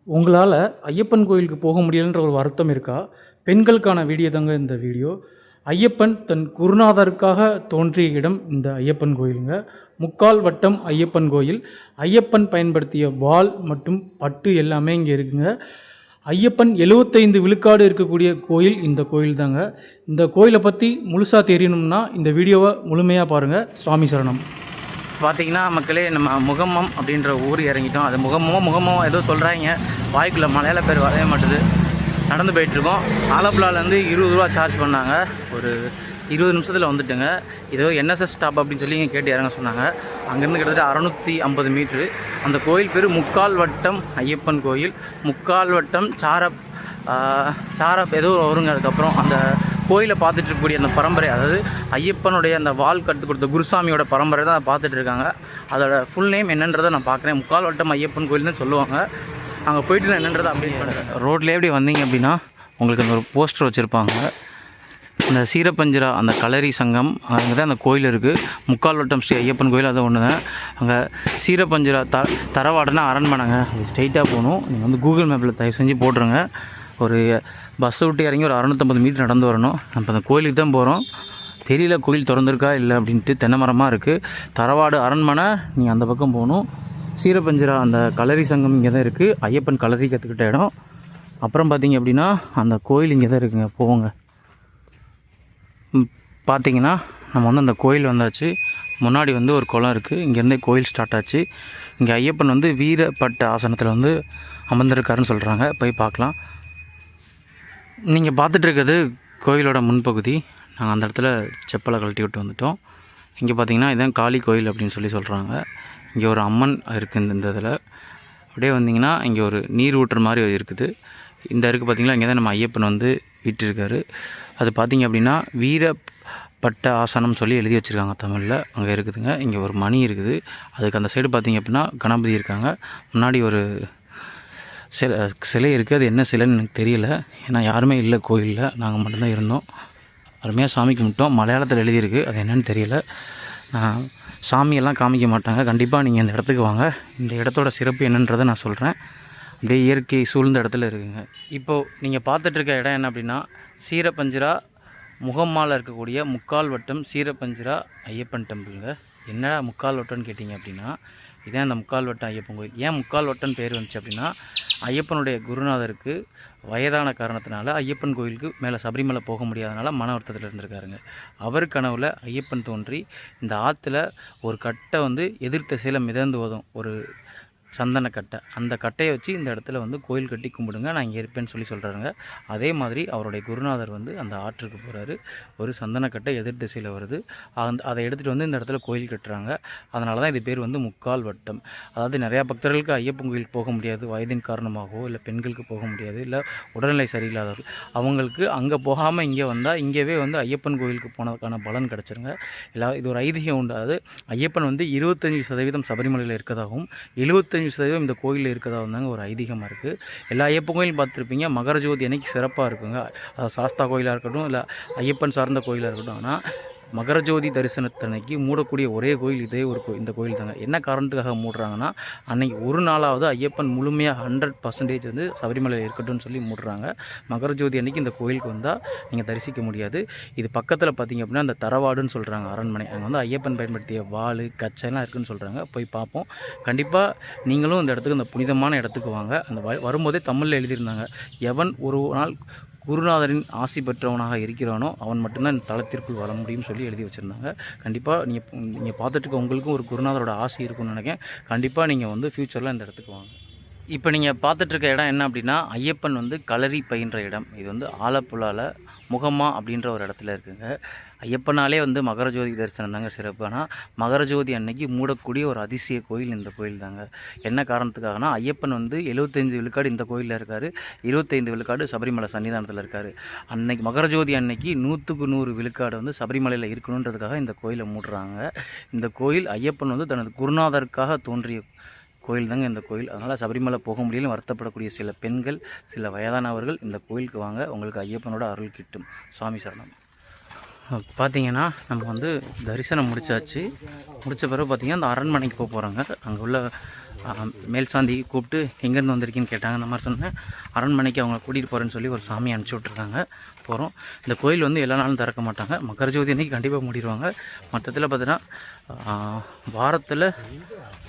உங்களால் ஐயப்பன் கோயிலுக்கு போக முடியலன்ற ஒரு வருத்தம் இருக்கா? பெண்களுக்கான வீடியோ தாங்க இந்த வீடியோ. ஐயப்பன் தன் குருநாதருக்காக தோன்றிய இடம் இந்த ஐயப்பன் கோயிலுங்க. முக்கால் வட்டம் ஐயப்பன் கோயில். ஐயப்பன் பயன்படுத்திய வாள் மற்றும் பட்டு எல்லாமே இங்கே இருக்குங்க. ஐயப்பன் 75 விழுக்காடு இருக்கக்கூடிய கோயில் இந்த கோயில் தாங்க. இந்த கோயிலை பற்றி முழுசாக தெரியணும்னா இந்த வீடியோவை முழுமையாக பாருங்கள். சுவாமி சரணம். பார்த்தீங்கன்னா மக்களே, நம்ம முகமம் அப்படின்ற ஊர் இறங்கிட்டோம். அது முகமோ ஏதோ சொல்கிறாங்க, வாய்க்குள்ளே மலையாள பேர் வரவே மாட்டுது. நடந்து போயிட்டுருக்கோம். ஆலப்புழாலேருந்து 20 ரூபா சார்ஜ் பண்ணாங்க. ஒரு 20 நிமிஷத்தில் வந்துட்டுங்க. ஏதோ என்எஸ்எஸ் ஸ்டாப் அப்படின்னு சொல்லி இங்கே கேட்டு இறங்க சொன்னாங்க. அங்கேருந்து கிட்டத்தட்ட 650 மீட்ரு. அந்த கோயில் பேர் முக்கால் வட்டம் ஐயப்பன் கோயில். முக்கால் வட்டம் சாரப் ஏதோ வருங்க. அதுக்கப்புறம் அந்த கோயிலை பார்த்துட்டு இருக்கக்கூடிய அந்த பரம்பரை, அதாவது ஐயப்பனுடைய அந்த வால் கட்டு கொடுத்த குருசாமியோட பரம்பரை தான் அதை பார்த்துட்டு இருக்காங்க. அதோட ஃபுல் நேம் என்னன்றதை நான் பார்க்குறேன். முக்கால் வட்டம் ஐயப்பன் கோயில்னு சொல்லுவாங்க. அங்கே போயிட்டு நான் என்னன்றதை அப்டேட் பண்ணுறேன். ரோட்லேயே எப்படி வந்தீங்க அப்படின்னா உங்களுக்கு அந்த ஒரு போஸ்டர் வச்சுருப்பாங்க. இந்த சீரப்பஞ்சிரா அந்த களரி சங்கம் அங்கே தான் அந்த கோயில் இருக்குது. முக்கால் வட்டம் ஸ்ரீ ஐயப்பன் கோயில் அது ஒன்று தான். அங்கே சீரப்பஞ்சிரா தரவாடுனா அரண்மனைங்க. அது ஸ்ட்ரெயிட்டாக போகணும். நீங்கள் வந்து கூகுள் மேப்பில் தயவு செஞ்சு போட்டுருங்க. ஒரு பஸ்ஸை விட்டு இறங்கி ஒரு 650 மீட்டர் நடந்து வரணும். நம்ம அந்த கோயிலுக்கு தான் போகிறோம். தெரியல கோயில் திறந்துருக்கா இல்லை அப்படின்ட்டு. தென்னை மரமாக இருக்குது. தரவாடு அரண்மனை, நீங்கள் அந்த பக்கம் போகணும். சீரப்பஞ்சிரா அந்த களரி சங்கம் இங்கே தான் இருக்குது. ஐயப்பன் களரி கற்றுக்கிட்ட இடம். அப்புறம் பார்த்திங்க அப்படின்னா அந்த கோயில் இங்கே தான் இருக்குங்க. போங்க. பார்த்திங்கன்னா நம்ம வந்து அந்த கோயில் வந்தாச்சு. முன்னாடி வந்து ஒரு குளம் இருக்குது. இங்கேருந்தே கோயில் ஸ்டார்ட் ஆச்சு. இங்கே ஐயப்பன் வந்து வீரப்பட்ட ஆசனத்தில் வந்து அமர்ந்திருக்காருன்னு சொல்கிறாங்க. போய் பார்க்கலாம். நீங்கள் பார்த்துட்டு இருக்கிறது கோயிலோட முன்பகுதி. நாங்கள் அந்த இடத்துல செப்பலை கழட்டி விட்டு வந்துட்டோம். இங்கே பார்த்திங்கன்னா இதுதான் காளி கோயில் அப்படின்னு சொல்கிறாங்க. இங்கே ஒரு அம்மன் இருக்குது. இந்த இதில் அப்படியே வந்திங்கன்னா இங்கே ஒரு நீர் ஊற்றுற மாதிரி இருக்குது. இந்த இருக்குது பார்த்திங்களா, இங்கே தான் நம்ம ஐயப்பன் வந்து வீட்டிருக்காரு. அது பார்த்திங்க அப்படின்னா வீரப்பட்ட ஆசனம் சொல்லி எழுதி வச்சுருக்காங்க தமிழில். அங்கே இருக்குதுங்க. இங்கே ஒரு மணி இருக்குது. அதுக்கு அந்த சைடு பார்த்திங்க அப்படின்னா கணபதி இருக்காங்க. முன்னாடி ஒரு சிலை இருக்குது. அது என்ன சிலைன்னு எனக்கு தெரியல. ஏன்னா யாருமே இல்லை கோயிலில், நாங்கள் மட்டும்தான் இருந்தோம். அருமையாக சாமி கும்பிட்டோம். மலையாளத்தில் எழுதியிருக்கு, அது என்னென்னு தெரியல. சாமியெல்லாம் காமிக்க மாட்டாங்க. கண்டிப்பாக நீங்கள் இந்த இடத்துக்கு வாங்க. இந்த இடத்தோட சிறப்பு என்னன்றதை நான் சொல்கிறேன். அப்படியே இயற்கை சூழ்ந்த இடத்துல இருக்குங்க. இப்போது நீங்கள் பார்த்துட்ருக்க இடம் என்ன அப்படின்னா சீரப்பஞ்சிரா முகம்மாவில் இருக்கக்கூடிய முக்கால் வட்டம் சீரப்பஞ்சிரா ஐயப்பன் டெம்பிளுங்க. என்னடா முக்கால் வட்டம்னு கேட்டிங்க அப்படின்னா இதான் அந்த முக்கால் வட்டம் ஐயப்பன் கோயில். ஏன் முக்கால் வட்டம் பேர் வந்துச்சு அப்படின்னா ஐயப்பனுடைய குருநாதருக்கு வயதான காரணத்தினால ஐயப்பன் கோயிலுக்கு மேலே சபரிமலை போக முடியாதனால மன வருத்தத்தில் இருந்திருக்காருங்க. அவர் கனவில் ஐயப்பன் தோன்றி இந்த ஆற்றுல ஒரு கட்டை வந்து எதிர் திசையில் மிதந்து வரும், ஒரு சந்தன கட்டை. அந்த கட்டையை வச்சு இந்த இடத்துல வந்து கோயில் கட்டி கும்பிடுங்க, நான் இங்கே இருப்பேன்னு சொல்கிறாருங்க. அதே மாதிரி அவருடைய குருநாதர் வந்து அந்த ஆற்றுக்கு போகிறாரு. ஒரு சந்தன கட்டை எதிர் திசையில் வருது. அதை எடுத்துகிட்டு வந்து இந்த இடத்துல கோயில் கட்டுறாங்க. அதனால தான் இது பேர் வந்து முக்கால் வட்டம். அதாவது நிறையா பக்தர்களுக்கு ஐயப்பன் கோயிலுக்கு போக முடியாது, வயதின் காரணமாகவோ இல்லை பெண்களுக்கு போக முடியாது, இல்லை உடல்நிலை சரியில்லாதவர்கள், அவங்களுக்கு அங்கே போகாமல் இங்கே வந்தால் இங்கேவே வந்து ஐயப்பன் கோயிலுக்கு போனதுக்கான பலன் கிடச்சிருங்க. இல்லை இது ஒரு ஐதீகம் உண்டு. அதாவது ஐயப்பன் வந்து 25% சபரிமலையில் இருக்கதாகவும் 75% இந்த கோயிலில் இருக்கிறதா வந்தாங்க ஒரு ஐதீகமாக இருக்குது. எல்லா ஐயப்பன் கோயிலும் பார்த்துருப்பீங்க, மகர ஜோதி அன்னைக்கு சிறப்பாக இருக்குங்க. சாஸ்தா கோயிலாக இருக்கட்டும், இல்லை ஐயப்பன் சார்ந்த கோயிலாக இருக்கட்டும். ஆனால் மகர ஜோதி தரிசனத்தன்னைக்கு மூடக்கூடிய ஒரே கோயில் இதே ஒரு இந்த கோயில் தாங்க. என்ன காரணத்துக்காக மூடுறாங்கன்னா அன்றைக்கி ஒரு நாளாவது ஐயப்பன் முழுமையாக 100% வந்து சபரிமலையில் இருக்கட்டும்னு சொல்லி மூடுறாங்க. மகர ஜோதி அன்றைக்கி இந்த கோயிலுக்கு வந்தால் நீங்கள் தரிசிக்க முடியாது. இது பக்கத்தில் பார்த்திங்க அப்படின்னா அந்த தரவாடுன்னு சொல்கிறாங்க அரண்மனை. அங்கே வந்து ஐயப்பன் பயன்படுத்திய வாள் கச்சைலாம் இருக்குதுன்னு சொல்கிறாங்க. போய் பார்ப்போம். கண்டிப்பாக நீங்களும் இந்த இடத்துக்கு, அந்த புனிதமான இடத்துக்கு வாங்க. அந்த வரும்போதே தமிழில் எழுதியிருந்தாங்க, எவன் ஒரு நாள் குருநாதரின் ஆசி பெற்றவனாக இருக்கிறானோ அவன் மட்டும்தான் இந்த தளத்திற்குள் வர முடியும்னு சொல்லி எழுதி வச்சுருந்தாங்க. கண்டிப்பாக நீங்கள் பார்த்துட்டு உங்களுக்கும் ஒரு குருநாதரோட ஆசி இருக்குன்னு நினைக்கிறேன். கண்டிப்பாக நீங்கள் வந்து ஃப்யூச்சரில் இந்த இடத்துக்கு வாங்க. இப்போ நீங்கள் பார்த்துட்ருக்க இடம் என்ன அப்படின்னா ஐயப்பன் வந்து களரி பயின்ற இடம். இது வந்து ஆலப்புழாவில் முகமா அப்படின்ற ஒரு இடத்துல இருக்குங்க. ஐயப்பனாலே வந்து மகர ஜோதி தரிசனம் தாங்க சிறப்பு. ஆனால் மகர ஜோதி அன்னைக்கு மூடக்கூடிய ஒரு அதிசய கோயில் இந்த கோயில் தாங்க. என்ன காரணத்துக்காகனா ஐயப்பன் வந்து 75 விழுக்காடு இந்த கோயிலில் இருக்கார், 25 விழுக்காடு சபரிமலை சன்னிதானத்தில் இருக்கார். அன்னைக்கு மகர ஜோதி அன்னைக்கு 100க்கு 100 விழுக்காடு வந்து சபரிமலையில் இருக்கணுன்றதுக்காக இந்த கோயிலை மூடுறாங்க. இந்த கோயில் ஐயப்பன் வந்து தனது குருநாதருக்காக தோன்றிய கோயில் தாங்க இந்த கோயில். அதனால் சபரிமலை போக முடியல வருத்தப்படக்கூடிய சில பெண்கள், சில வயதானவர்கள் இந்த கோயிலுக்கு வாங்க, உங்களுக்கு ஐயப்பனோட அருள் கிட்டும். சுவாமி சரணம். பார்த்தீங்கன்னா நம்ம வந்து தரிசனம் முடிச்சாச்சு. முடித்த பிறகு பார்த்திங்கன்னா அந்த அரண்மனைக்கு போகிறாங்க. அங்கே உள்ள மேல் சாந்தி கூப்பிட்டு எங்கேருந்து வந்திருக்கீன்னு கேட்டாங்க. இந்த மாதிரி சொன்னேன். அரண்மனைக்கு அவங்கள கூட்டிகிட்டு போகிறேன்னு சொல்லி ஒரு சாமி அனுப்பிச்சி விட்ருக்காங்க. போகிறோம். இந்த கோயில் வந்து எல்லா நாளும் திறக்க மாட்டாங்க. மகர ஜோதி அன்றைக்கி கண்டிப்பாக மூடிடுவாங்க. மற்றத்தில் பார்த்தீங்கன்னா வாரத்தில்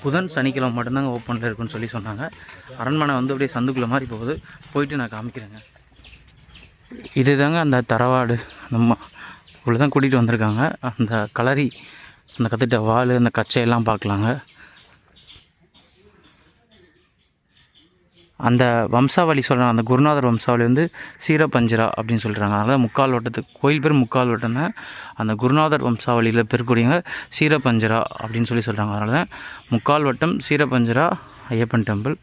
புதன் சனிக்கிழமை மட்டும்தாங்க ஓப்பனில் இருக்குன்னு சொல்லி சொன்னாங்க. அரண்மனை வந்து அப்படியே சந்துக்குள்ள மாதிரி போகுது. போயிட்டு நான் காமிக்கிறேங்க. இது தாங்க அந்த தரவாடு. நம்ம இவ்வளோ தான் கூட்டிகிட்டு வந்திருக்காங்க. அந்த களரி, அந்த கற்றுட்ட வாள், அந்த கச்சையெல்லாம் பார்க்கலாங்க. அந்த வம்சாவளி சொல்கிறாங்க, அந்த குருநாதர் வம்சாவளி வந்து சீரபஞ்சரா அப்படின்னு சொல்கிறாங்க. அதனால் முக்கால் வட்டத்துக்கு கோயில் பேர் முக்கால் வட்டம் தான். அந்த குருநாதர் வம்சாவளியில் பெருக்கூடியவங்க சீரபஞ்சரா அப்படின்னு சொல்லி சொல்கிறாங்க. அதனால தான் முக்கால் வட்டம் சீரபஞ்சரா ஐயப்பன் டெம்பிள்.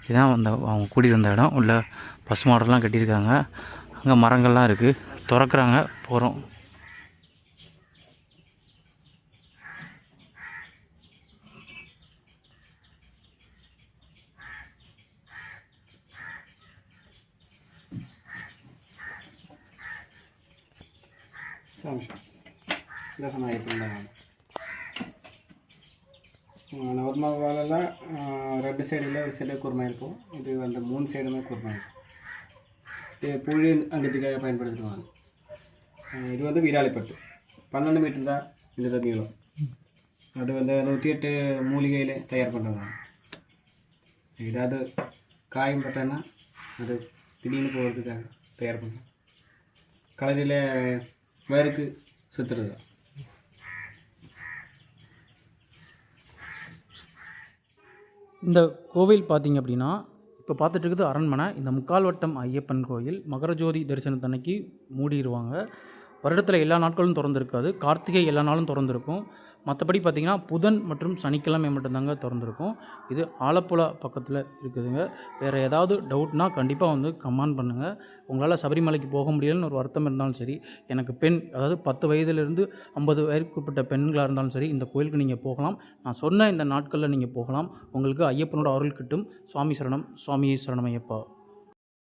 இதுதான் அந்த அவங்க கூட்டிகிட்டு வந்த இடம். உள்ள பசுமாடெல்லாம் கட்டியிருக்காங்க. அங்கே மரங்கள்லாம் இருக்குது. திறக்கிறாங்க, போகிறோம். நார்மல் வாலெல்லாம் 2 சைடில் ஒரு சைடு குருமா இருக்கும். இது அந்த 3 சைடுமே குருமா இருக்கும். இது புழி அங்கத்துக்காக பயன்படுத்துவாங்க. இது வந்து வீராளிப்பட்டு 12 மீட்டர் தான் இதோட நீளம். அது வந்து 108 மூலிகையில் தயார் பண்ணுறாங்க. ஏதாவது காயம் பட்டேன்னா அது திடீர்னு போகிறதுக்காக தயார் பண்ணுறோம். கலரில் வயருக்கு சுற்றுறது. இந்த கோவில் பார்த்திங்க அப்படின்னா இப்போ பார்த்துட்டு இருக்குது அரண்மனை. இந்த முக்கால் வட்டம் ஐயப்பன் கோயில் மகரஜோதி தரிசனத்தன்னைக்கு மூடிடுவாங்க. வருடத்தில் எல்லா நாட்களும் திறந்துருக்காது. கார்த்திகை எல்லா நாளும் திறந்துருக்கும். மற்றபடி பார்த்திங்கன்னா புதன் மற்றும் சனிக்கிழமை மட்டும்தாங்க திறந்துருக்கும். இது ஆலப்புழா பக்கத்தில் இருக்குதுங்க. வேறு ஏதாவது டவுட்னால் கண்டிப்பாக வந்து கமெண்ட் பண்ணுங்கள். உங்களால் சபரிமலைக்கு போக முடியலன்னு ஒரு வருத்தம் இருந்தாலும் சரி, எனக்கு பெண் அதாவது 10 வயதிலிருந்து 50 வயதுக்குட்பட்ட பெண்களாக இருந்தாலும் சரி, இந்த கோயிலுக்கு நீங்கள் போகலாம். நான் சொன்ன இந்த நாட்களில் நீங்கள் போகலாம். உங்களுக்கு ஐயப்பனோட அருள் கிட்டும். சுவாமி சரணம். சுவாமியே சரணம் ஐயப்பா.